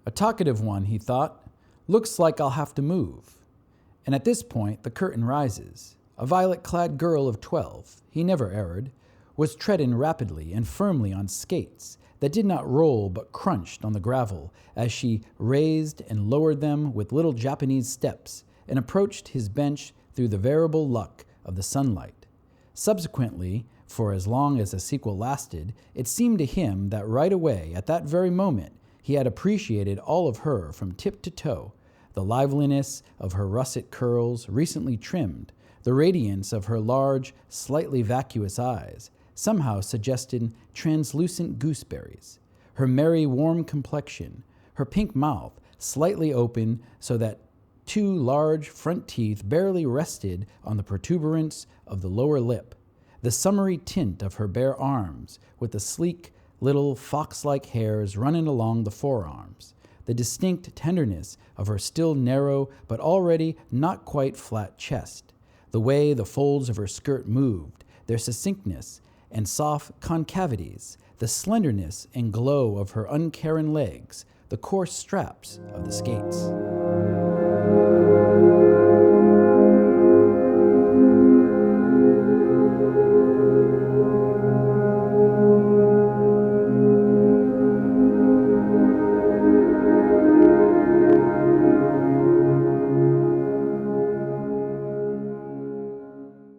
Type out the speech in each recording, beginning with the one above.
A talkative one, he thought. Looks like I'll have to move. And at this point, the curtain rises. A violet-clad girl of 12, he never erred, was treading rapidly and firmly on skates that did not roll but crunched on the gravel as she raised and lowered them with little Japanese steps and approached his bench through the variable luck of the sunlight. Subsequently, for as long as the sequel lasted, it seemed to him that right away, at that very moment, he had appreciated all of her from tip to toe, the liveliness of her russet curls, recently trimmed, the radiance of her large, slightly vacuous eyes, somehow suggesting translucent gooseberries, her merry, warm complexion, her pink mouth, slightly open so that two large front teeth barely rested on the protuberance of the lower lip, the summery tint of her bare arms, with the sleek, little fox-like hairs running along the forearms, the distinct tenderness of her still narrow but already not quite flat chest, the way the folds of her skirt moved, their succinctness and soft concavities, the slenderness and glow of her uncaring legs, the coarse straps of the skates.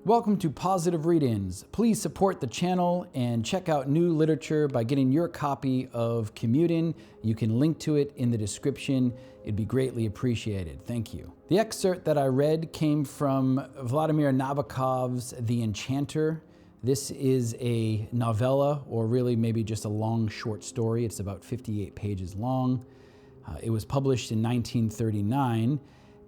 Welcome to Positive Read-Ins. Please support the channel and check out new literature by getting your copy of Commuting. You can link to it in the description. It'd be greatly appreciated. Thank you. The excerpt that I read came from Vladimir Nabokov's The Enchanter. This is a novella, or really maybe just a long short story. It's about 58 pages long. It was published in 1939.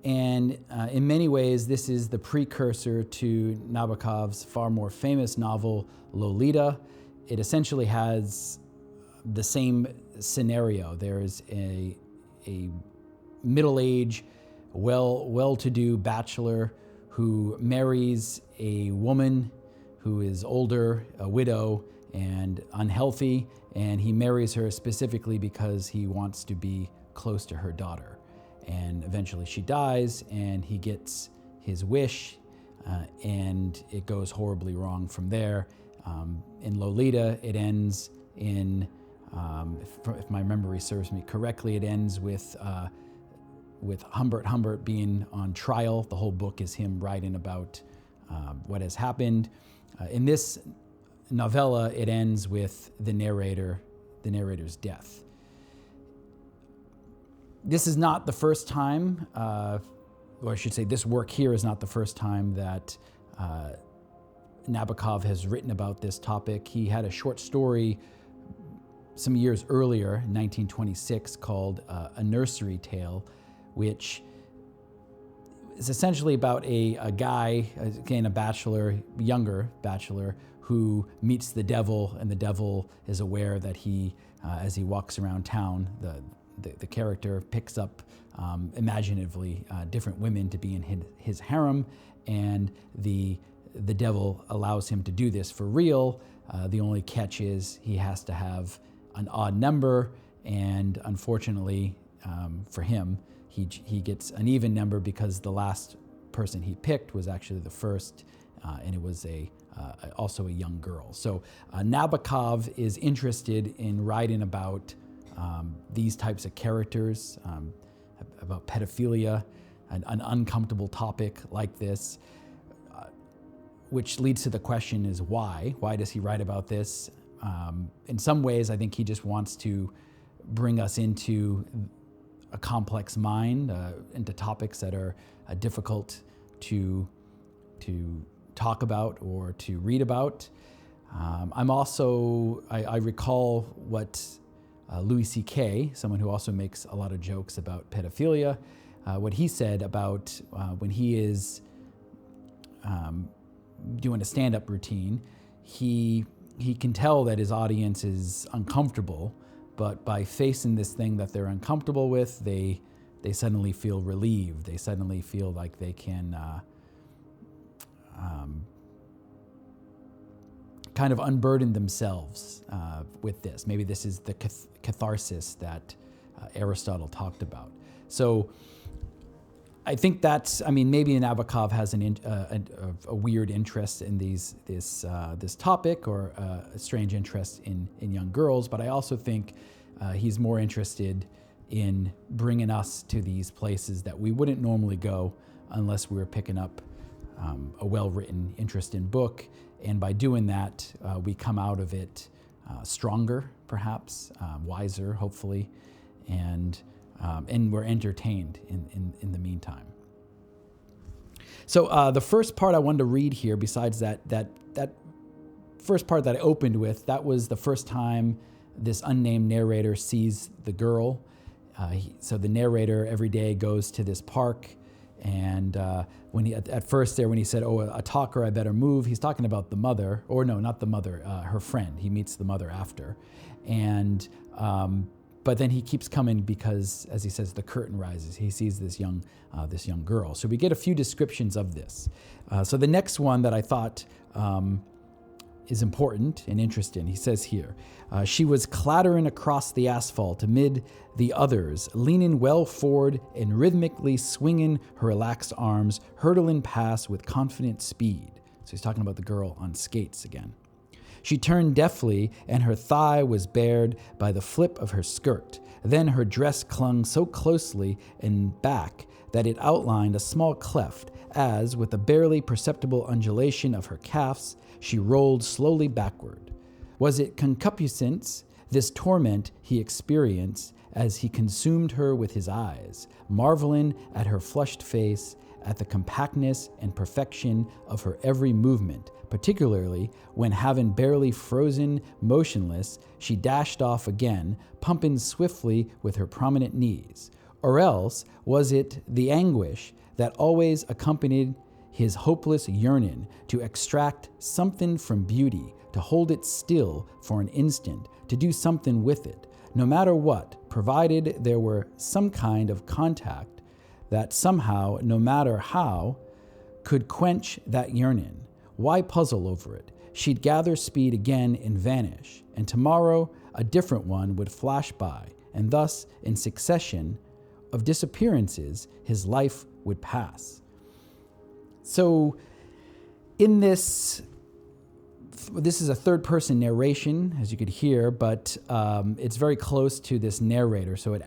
And in many ways, this is the precursor to Nabokov's far more famous novel, Lolita. It essentially has the same scenario. There is a middle-aged, well-to-do bachelor who marries a woman who is older, a widow, and unhealthy, and he marries her specifically because he wants to be close to her daughter. And eventually she dies, and he gets his wish, and it goes horribly wrong from there. In Lolita, it ends in, if my memory serves me correctly, it ends with Humbert being on trial. The whole book is him writing about what has happened. In this novella, it ends with the narrator's death. This is not the first time, or I should say this work here is not the first time that Nabokov has written about this topic. He had a short story some years earlier, 1926, called A Nursery Tale, which is essentially about a guy, again a bachelor, younger bachelor, who meets the devil, and the devil is aware that he, as he walks around town, the character picks up imaginatively different women to be in his harem, and the devil allows him to do this for real. The only catch is he has to have an odd number, and unfortunately for him, he gets an even number because the last person he picked was actually the first, and it was also a young girl. So Nabokov is interested in writing about these types of characters, about pedophilia, an uncomfortable topic like this, which leads to the question is why? Why does he write about this? In some ways, I think he just wants to bring us into a complex mind, into topics that are difficult to talk about or to read about. I recall what Louis C.K., someone who also makes a lot of jokes about pedophilia, what he said about when he is doing a stand-up routine, he can tell that his audience is uncomfortable, but by facing this thing that they're uncomfortable with, they suddenly feel relieved. They suddenly feel like they can kind of unburden themselves with this. Maybe this is the catharsis that Aristotle talked about. So I think maybe Nabokov has a weird interest in this topic, or a strange interest in young girls, but I also think he's more interested in bringing us to these places that we wouldn't normally go unless we were picking up a well-written, interesting book. And by doing that, we come out of it stronger, perhaps, wiser, hopefully, and we're entertained in the meantime. So the first part I wanted to read here, besides that first part that I opened with, that was the first time this unnamed narrator sees the girl. So the narrator every day goes to this park, and when at first when he said, "Oh, a talker, I better move," he's talking about the mother, or no, not the mother, her friend. He meets the mother after, and but then he keeps coming because, as he says, the curtain rises. He sees this young girl. So we get a few descriptions of this. So the next one that I thought is important and interesting, he says here, she was clattering across the asphalt amid the others, leaning well forward and rhythmically swinging her relaxed arms, hurtling past with confident speed. So he's talking about the girl on skates again. She turned deftly, and her thigh was bared by the flip of her skirt. Then her dress clung so closely and back that it outlined a small cleft as, with a barely perceptible undulation of her calves, she rolled slowly backward. Was it concupiscence, this torment he experienced as he consumed her with his eyes, marveling at her flushed face, at the compactness and perfection of her every movement, particularly when, having barely frozen motionless, she dashed off again, pumping swiftly with her prominent knees? Or else was it the anguish that always accompanied his hopeless yearning to extract something from beauty, to hold it still for an instant, to do something with it, no matter what, provided there were some kind of contact that somehow, no matter how, could quench that yearning? Why puzzle over it? She'd gather speed again and vanish, and tomorrow a different one would flash by, and thus, in succession of disappearances, his life would pass. So in this is a third-person narration, as you could hear, but it's very close to this narrator, so it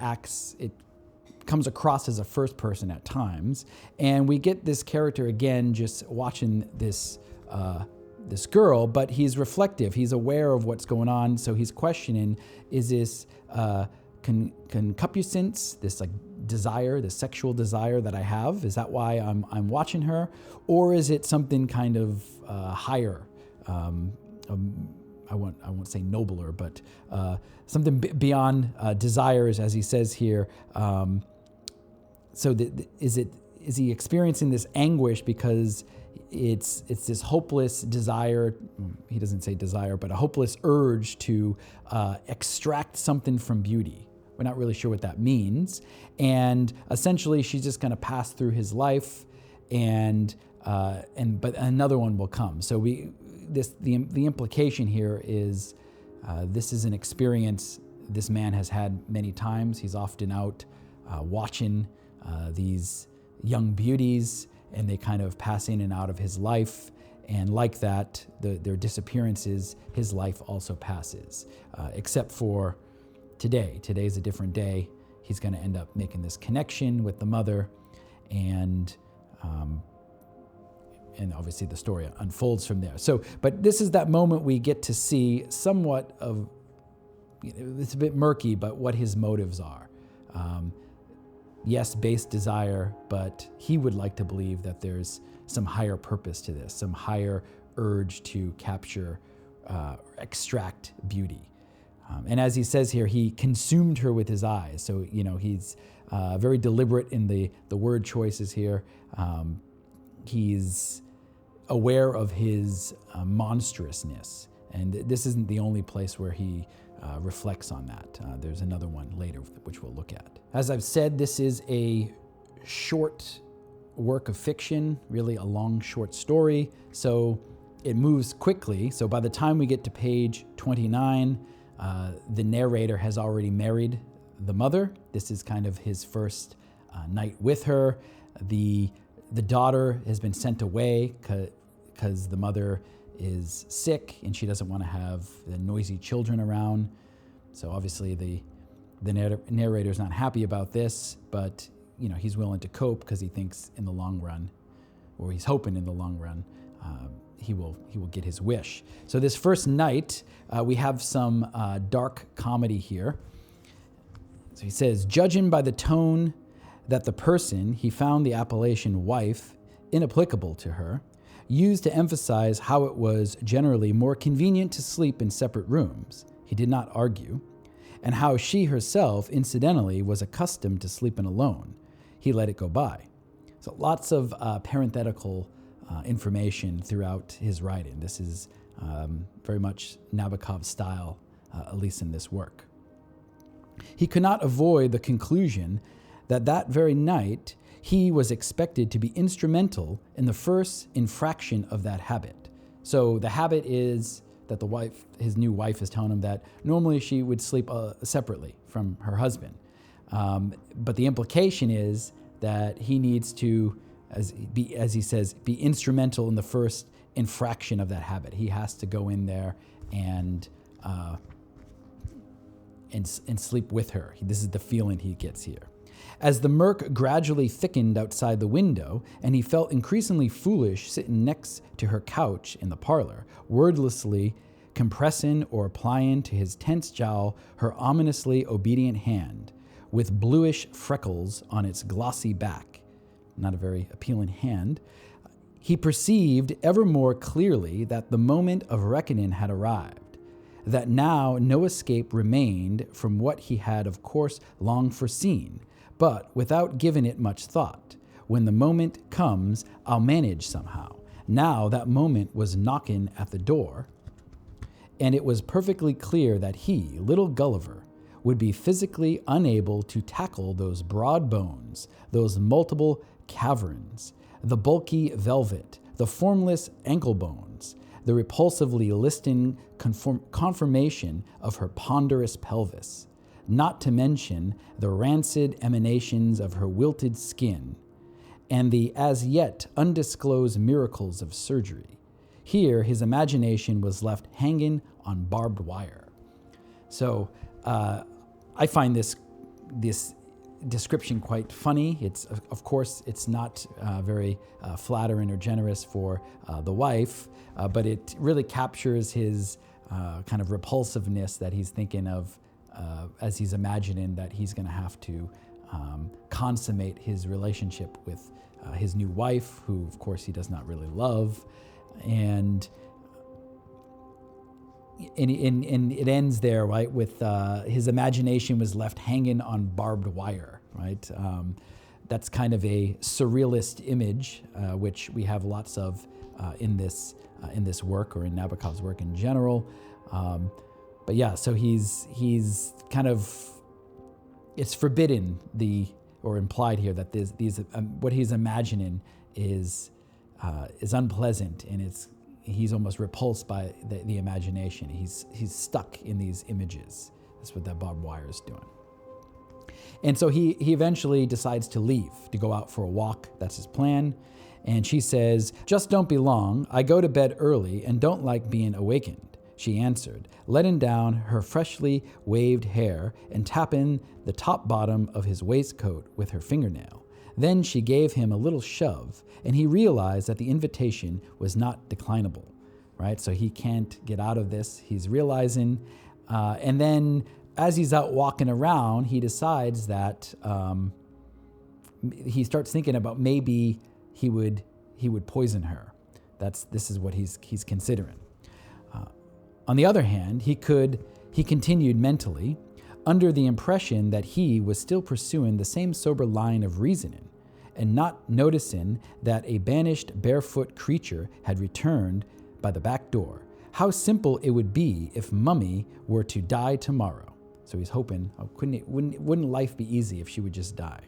comes across as a first person at times, and we get this character again just watching this girl, but he's reflective, he's aware of what's going on, so he's questioning, is this concupiscence, this like desire, this sexual desire that I have, is that why I'm watching her, or is it something kind of higher, I won't say nobler, but something beyond desires, as he says here. So is he experiencing this anguish because it's this hopeless desire? He doesn't say desire, but a hopeless urge to extract something from beauty. We're not really sure what that means, and essentially she's just going to pass through his life, but another one will come. So the implication here is this is an experience this man has had many times. He's often out watching these young beauties, and they kind of pass in and out of his life. And like that, their disappearances, his life also passes, except for today. Today's a different day. He's going to end up making this connection with the mother, and obviously the story unfolds from there. So, but this is that moment we get to see somewhat of, it's a bit murky, but what his motives are. Yes, base desire, but he would like to believe that there's some higher purpose to this, some higher urge to capture, extract beauty. And as he says here, he consumed her with his eyes. So, he's very deliberate in the word choices here. He's aware of his monstrousness. And this isn't the only place where he reflects on that. There's another one later, which we'll look at. As I've said, this is a short work of fiction, really a long, short story. So it moves quickly. So by the time we get to page 29, the narrator has already married the mother. This is kind of his first night with her. The daughter has been sent away because the mother is sick and she doesn't want to have the noisy children around. So obviously the narrator's not happy about this, but he's willing to cope because he thinks in the long run, or he's hoping in the long run, he will get his wish. So this first night, we have some dark comedy here. So he says, judging by the tone that the person, he found the appellation wife inapplicable to her, used to emphasize how it was generally more convenient to sleep in separate rooms. He did not argue. And how she herself, incidentally, was accustomed to sleeping alone. He let it go by. So lots of parenthetical information throughout his writing. This is very much Nabokov's style, at least in this work. He could not avoid the conclusion that very night he was expected to be instrumental in the first infraction of that habit. So the habit is that his new wife is telling him that normally she would sleep separately from her husband. But the implication is that he needs to, as he says, be instrumental in the first infraction of that habit. He has to go in there and sleep with her. This is the feeling he gets here. As the murk gradually thickened outside the window, and he felt increasingly foolish sitting next to her couch in the parlor, wordlessly compressing or applying to his tense jowl her ominously obedient hand, with bluish freckles on its glossy back, not a very appealing hand, he perceived ever more clearly that the moment of reckoning had arrived, that now no escape remained from what he had of course long foreseen, but without giving it much thought. When the moment comes, I'll manage somehow. Now that moment was knocking at the door, and it was perfectly clear that he, little Gulliver, would be physically unable to tackle those broad bones, those multiple caverns, the bulky velvet, the formless ankle bones, the repulsively listing conformation of her ponderous pelvis, not to mention the rancid emanations of her wilted skin, and the as yet undisclosed miracles of surgery. Here, his imagination was left hanging on barbed wire. So I find this description quite funny. It's, of course, it's not very flattering or generous for the wife, but it really captures his kind of repulsiveness that he's thinking of as he's imagining that he's going to have to consummate his relationship with his new wife, who, of course, he does not really love. And it ends there, right, with his imagination was left hanging on barbed wire, right? That's kind of a surrealist image, which we have lots of in this work, or in Nabokov's work in general. But yeah, so he's kind of, it's forbidden or implied here that these what he's imagining is unpleasant, and he's almost repulsed by the imagination. He's stuck in these images. That's what that barbed wire is doing. And so he eventually decides to leave, to go out for a walk. That's his plan. And she says, "Just don't be long. I go to bed early and don't like being awakened," she answered, letting down her freshly waved hair and tapping the top bottom of his waistcoat with her fingernail. Then she gave him a little shove, and he realized that the invitation was not declinable, right? So he can't get out of this. He's realizing. And then as he's out walking around, he decides that he starts thinking about maybe he would poison her. This is what he's considering. On the other hand, he continued mentally, under the impression that he was still pursuing the same sober line of reasoning, and not noticing that a banished barefoot creature had returned by the back door. How simple it would be if Mummy were to die tomorrow. So he's hoping, wouldn't life be easy if she would just die?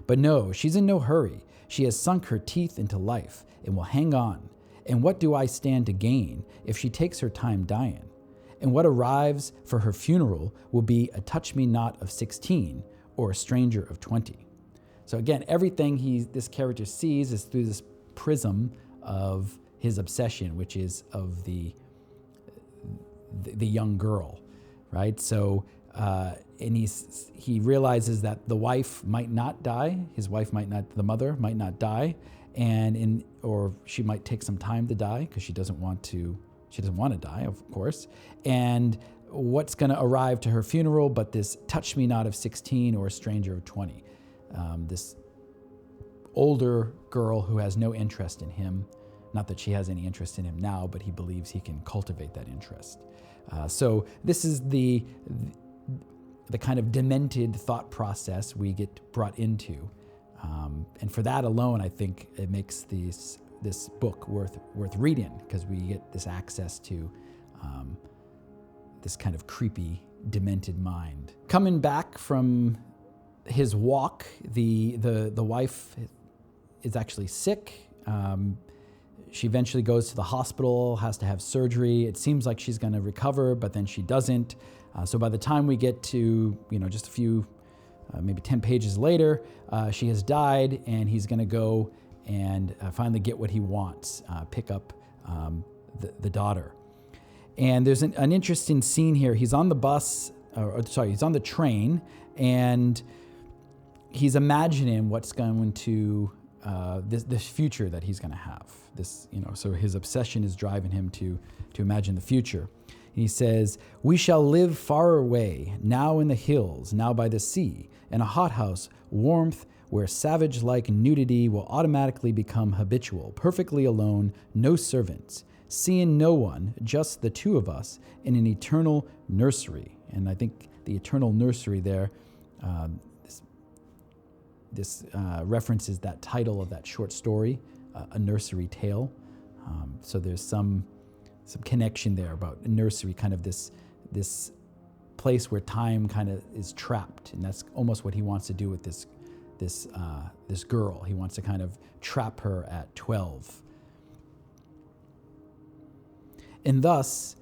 But no, she's in no hurry. She has sunk her teeth into life and will hang on. And what do I stand to gain if she takes her time dying? And what arrives for her funeral will be a touch-me-not of 16 or a stranger of 20. So again, everything this character sees is through this prism of his obsession, which is of the young girl, right? So, and he realizes that the wife might not die, the mother might not die, or she might take some time to die because she doesn't want to die, of course. And what's going to arrive to her funeral but this touch-me-not of 16 or a stranger of 20. This older girl who has no interest in him. Not that she has any interest in him now, but he believes he can cultivate that interest. So this is the kind of demented thought process we get brought into. And for that alone, I think it makes this book worth reading, because we get this access to this kind of creepy, demented mind. Coming back from his walk, the wife is actually sick. She eventually goes to the hospital, has to have surgery. It seems like she's going to recover, but then she doesn't. So by the time we get to, just a few, maybe 10 pages later, she has died, and he's going to go and finally get what he wants, pick up the daughter. And there's an interesting scene here. He's on the bus, he's on the train, and he's imagining what's going to, this future that he's going to have. So his obsession is driving him to imagine the future. And he says, "We shall live far away, now in the hills, now by the sea, in a hothouse, warmth where savage-like nudity will automatically become habitual, perfectly alone, no servants, seeing no one, just the two of us, in an eternal nursery." And I think the eternal nursery there, this references that title of that short story, A Nursery Tale. So there's some connection there about a nursery, kind of this place where time kind of is trapped, and that's almost what he wants to do with this girl. He wants to kind of trap her at 12. And thus,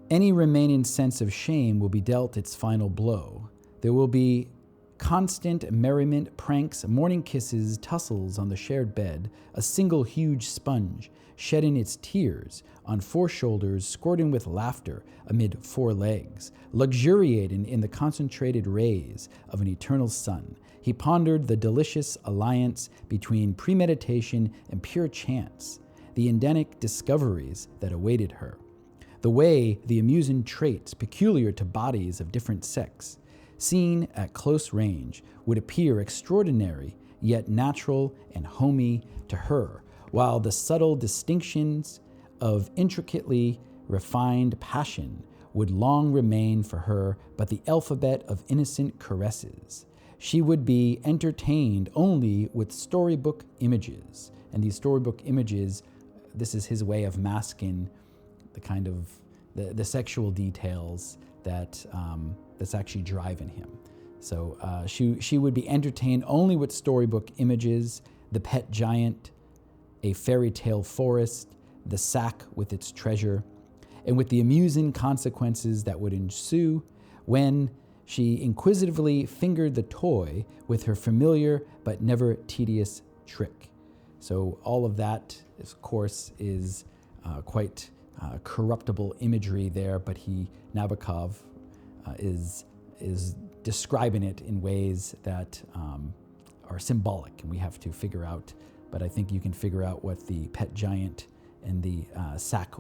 any remaining sense of shame will be dealt its final blow. There will be constant merriment, pranks, morning kisses, tussles on the shared bed, a single huge sponge, shedding its tears on 4 shoulders, squirting with laughter amid 4 legs, luxuriating in the concentrated rays of an eternal sun. He pondered the delicious alliance between premeditation and pure chance, the Edenic discoveries that awaited her, the way the amusing traits peculiar to bodies of different sex, seen at close range, would appear extraordinary, yet natural and homey to her, while the subtle distinctions of intricately refined passion would long remain for her but the alphabet of innocent caresses. She would be entertained only with storybook images. And these storybook images, this is his way of masking the kind of the sexual details that's actually driving him. So she would be entertained only with storybook images, the pet giant, a fairy tale forest, the sack with its treasure, and with the amusing consequences that would ensue when she inquisitively fingered the toy with her familiar but never tedious trick. So all of that, of course, is quite corruptible imagery there, but Nabokov is describing it in ways that are symbolic, and we have to figure out. But I think you can figure out what the pet giant and the sack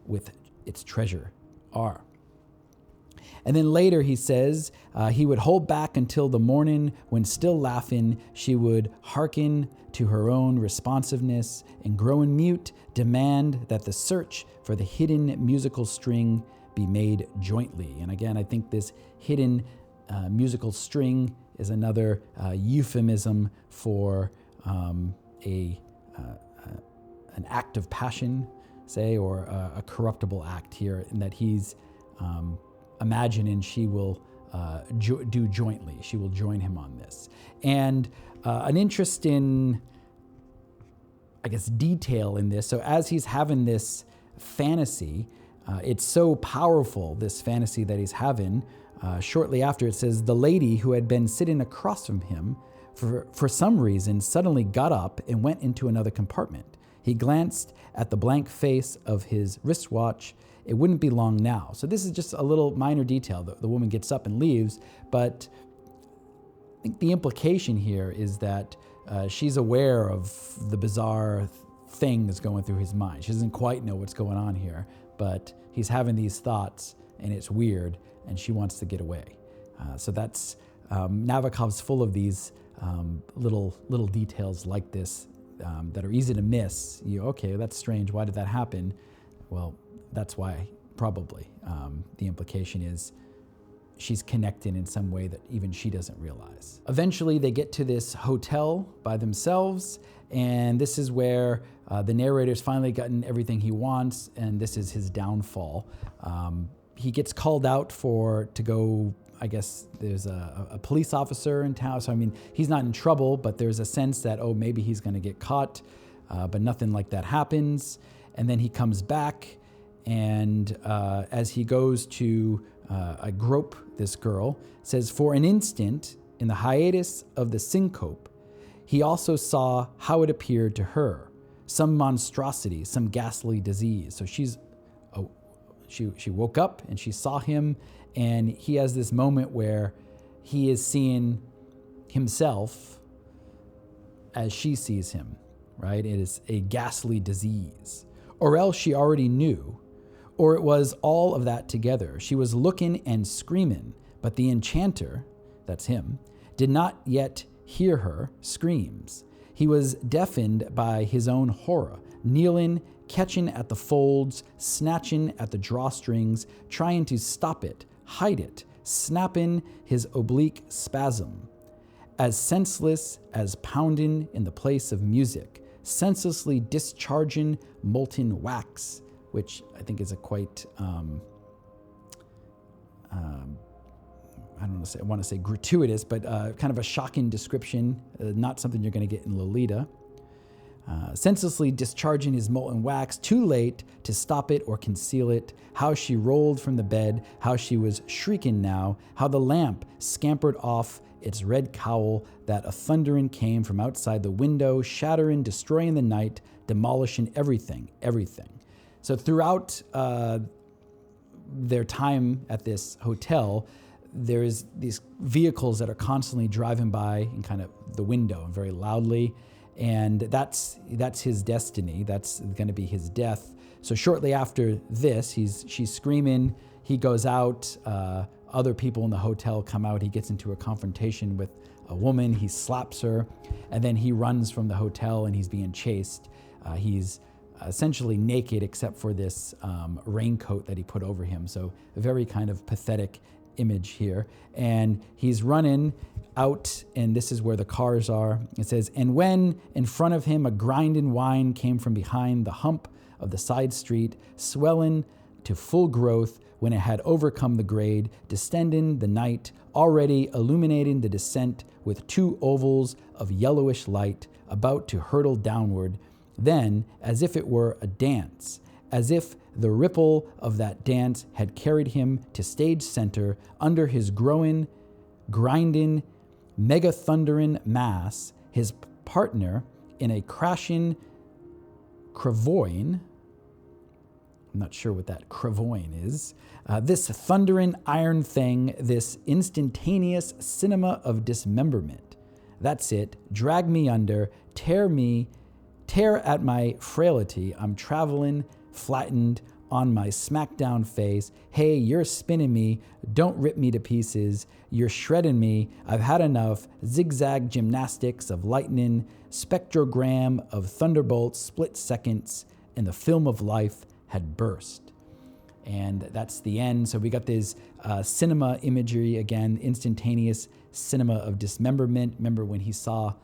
with its treasure are. And then later he says he would hold back until the morning when, still laughing, she would hearken to her own responsiveness and, growing mute, demand that the search for the hidden musical string be made jointly. And again, I think this hidden musical string is another euphemism for an act of passion, say, or a corruptible act here, in that he's imagining she will do jointly. She will join him on this. And an interesting, I guess, detail in this. So as he's having this fantasy, It's so powerful, this fantasy that he's having. Shortly after, it says, the lady who had been sitting across from him for some reason suddenly got up and went into another compartment. He glanced at the blank face of his wristwatch. It wouldn't be long now. So this is just a little minor detail. The woman gets up and leaves, but I think the implication here is that she's aware of the bizarre thing that's going through his mind. She doesn't quite know what's going on here, but he's having these thoughts, and it's weird, and she wants to get away. So that's Nabokov's full of these little details like this that are easy to miss. Okay, that's strange. Why did that happen? Well, that's why, probably. The implication is she's connected in some way that even she doesn't realize. Eventually, they get to this hotel by themselves, and this is where the narrator's finally gotten everything he wants, and this is his downfall. He gets called out to go, I guess there's a police officer in town, so I mean, he's not in trouble, but there's a sense that, oh, maybe he's gonna get caught, but nothing like that happens. And then he comes back, and as he goes to grope this girl, it says, for an instant, in the hiatus of the syncope, he also saw how it appeared to her, some monstrosity, some ghastly disease. So she woke up and she saw him, and he has this moment where he is seeing himself as she sees him, right? It is a ghastly disease. Or else she already knew, or it was all of that together. She was looking and screaming, but the enchanter, that's him, did not yet hear her screams. He was deafened by his own horror, kneeling, catching at the folds, snatching at the drawstrings, trying to stop it, hide it, snapping his oblique spasm. As senseless as pounding in the place of music, senselessly discharging molten wax, which I think is a quite, I want to say gratuitous, but kind of a shocking description, not something you're going to get in Lolita. Senselessly discharging his molten wax, too late to stop it or conceal it, how she rolled from the bed, how she was shrieking now, how the lamp scampered off its red cowl, that a thundering came from outside the window, shattering, destroying the night, demolishing everything. So throughout their time at this hotel, there's these vehicles that are constantly driving by in kind of the window and very loudly. And that's his destiny. That's going to be his death. So shortly after this, she's screaming. He goes out. Other people in the hotel come out. He gets into a confrontation with a woman. He slaps her, and then he runs from the hotel, and he's being chased. He's essentially naked except for this raincoat that he put over him. So a very kind of pathetic image here. And he's running out, and this is where the cars are. It says, and when in front of him a grinding whine came from behind the hump of the side street, swelling to full growth when it had overcome the grade, distending the night, already illuminating the descent with two ovals of yellowish light, about to hurtle downward. Then, as if it were a dance, as if the ripple of that dance had carried him to stage center under his growing, grinding, mega-thundering mass, his partner in a crashing cravoying. I'm not sure what that cravoying is. This thundering iron thing, this instantaneous cinema of dismemberment. That's it. Drag me under, tear at my frailty. I'm traveling, flattened on my smackdown face. Hey, you're spinning me. Don't rip me to pieces. You're shredding me. I've had enough. Zigzag gymnastics of lightning, spectrogram of thunderbolts, split seconds, and the film of life had burst. And that's the end. So we got this cinema imagery again, instantaneous cinema of dismemberment. Remember when he saw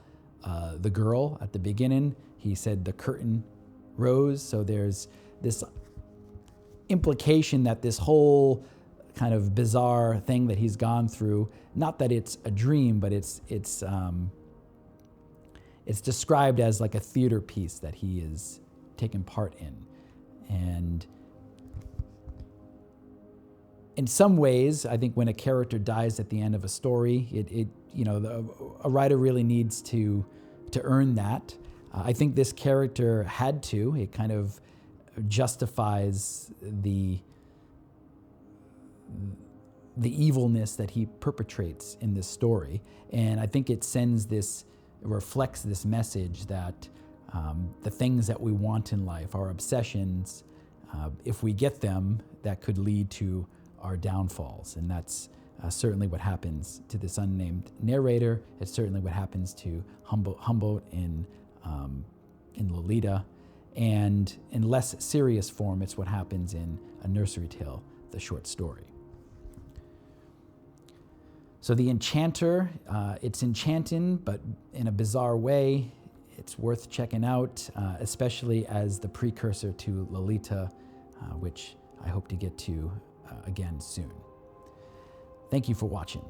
the girl at the beginning, he said the curtain rose. So there's this implication that this whole kind of bizarre thing that he's gone through, not that it's a dream, but it's described as like a theater piece that he is taking part in. And in some ways, I think when a character dies at the end of a story, a writer really needs to earn that. I think this character had to. It kind of justifies the evilness that he perpetrates in this story. And I think it reflects this message that the things that we want in life, our obsessions, if we get them, that could lead to our downfalls. And that's certainly what happens to this unnamed narrator. It's certainly what happens to Humboldt in Lolita. And in less serious form, it's what happens in A Nursery Tale, the short story. So the Enchanter, it's enchanting, but in a bizarre way. It's worth checking out, especially as the precursor to Lolita, which I hope to get to again soon. Thank you for watching.